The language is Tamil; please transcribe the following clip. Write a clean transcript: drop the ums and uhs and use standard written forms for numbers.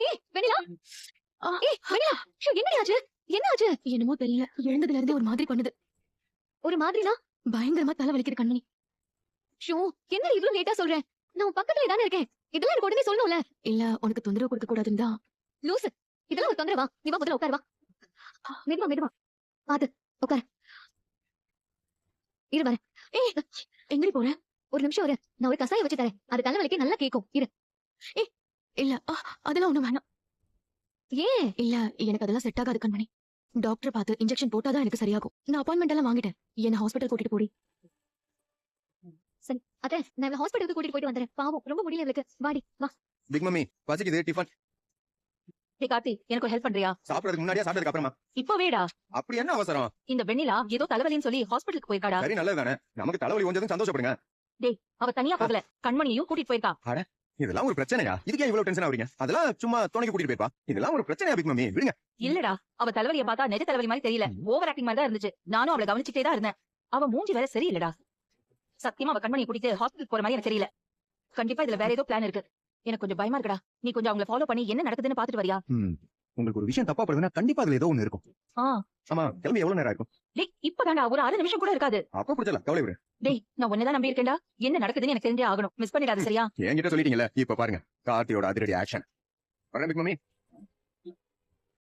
ஏய் வெண்ணிலா, ஏய் வெண்ணிலா, ஷோ என்னடி ஆச்சு? என்ன ஆச்சு? என்னமோ தெரியல, எழுந்ததுல இருந்து ஒரு மாதிரி பண்ணுது. ஒரு மாதிரினா பயங்கரமா தலை வலிக்குது கண்மணி. ஷோ என்ன இவ்ளோ லேட்டா சொல்றேன்? நான் பக்கத்துல தானே இருக்கேன். இதெல்லாம் எனக்கு உடனே சொல்லணும்ல. இல்ல உனக்கு தொந்தரவு கொடுக்க கூடாதுன்னு தான். லூசு, இதெல்லாம் ஒரு தொந்தரவா? நீ வா முதல்ல உட்கார் வா. மெதுவா மெதுவா பாத்து உட்கார். இரு வரேன். ஏய் எங்கடி போற? ஒரு நிமிஷம் இரு, நான் ஒரு கசாயம் வச்சு தரேன். அது தலைவலிக்கு நல்லா கேக்கும். இரு. ஏய் இல்ல அதெல்லாம் ஒண்ணும் வேணாம். ஏன்? இல்ல எனக்கு அதெல்லாம் செட் ஆகாது கண்மணி. டாக்டர் பார்த்து இன்ஜெக்ஷன் போட்டாதான் எனக்கு சரியாகும். நான் அப்பாயின்மெண்ட் எல்லாம் வாங்கிட்டேன். என்ன ஹாஸ்பிட்டல் கூட்டிட்டு போடி. சரி அத்தை, நான் இவளை ஹாஸ்பிட்டலுக்கு கூட்டிட்டு போயிட்டு வந்துறேன். பாவம் ரொம்ப முடியல இவளுக்கு. வாடி வா. பிக் மம்மி பசிக்குது, டிஃபன். டேய் கார்த்தி, எனக்கு ஒரு ஹெல்ப் பண்றியா? சாப்பிடுறதுக்கு முன்னாடியா சாப்பிட்டதுக்கு அப்புறமா? இப்பவேடா. அப்படி என்ன அவசரம்? இந்த வெண்ணிலா ஏதோ தலைவலின்னு சொல்லி ஹாஸ்பிட்டலுக்கு போயிருக்காடா. சரி நல்லதுதானே, நமக்கு தலைவலி கொஞ்சம் சந்தோஷப்படுங்க. டேய் அவ தனியா போகல, கண்மணியும் கூட்டிட்டு போயிருக்கா. இதெல்லாம் ஒரு பிரச்சனையா? இதுக்கே இவ்வளவு டென்ஷன் ஆவறீங்க? அதெல்லாம் சும்மா துணைக்கு கூட்டிட்டு போயிருப்பா. இதெல்லாம் ஒரு பிரச்சனையா பிக் மம்மி? விடுங்க. இல்லடா, அவ தலைவலிய பார்த்தா நெஜ தலைவலி மாதிரி தெரியல, ஓவர் ஆக்டிங் மாதிரி தான் இருந்துச்சு. நானும் அவளை கவனிச்சுட்டே தான் இருந்தேன். அவ மூஞ்சி வேற சரியில்லடா. சத்தியமா அவ கண்மணியை கூட்டிட்டு ஹாஸ்பிட்டல் போற மாதிரி எனக்கு தெரியல. கண்டிப்பா இதுல வேற ஏதோ பிளான் இருக்கு. எனக்கு கொஞ்சம் பயமா இருக்குடா. நீ கொஞ்சம் அவங்கள ஃபாலோ பண்ணி என்ன நடக்குதுன்னு பாத்துட்டு வரியா? உங்களுக்கு ஒரு விஷயம் தப்பா படுதுன்னா கண்டிப்பா அதுல ஏதோ ஒண்ணு இருக்கும். ஆமா, கிளம்பி எவ்வளவு நேரம் இருக்கும்? டேய் இப்பதான்டா, ஒரு 6 நிமிஷம் கூட இருக்காது. அப்ப புடிச்சல, கவலை விடு. டேய் நான் உன்னதான் நம்பி இருக்கேன்டா. என்ன நடக்குதுன்னு எனக்கு தெரிஞ்சே ஆகணும். மிஸ் பண்ணிடாத சரியா? என்கிட்ட சொல்லிட்டீங்கல்ல, இப்ப பாருங்க கார்த்தியோட அதிரடி ஆக்ஷன். வரேன் பிக் மம்மி.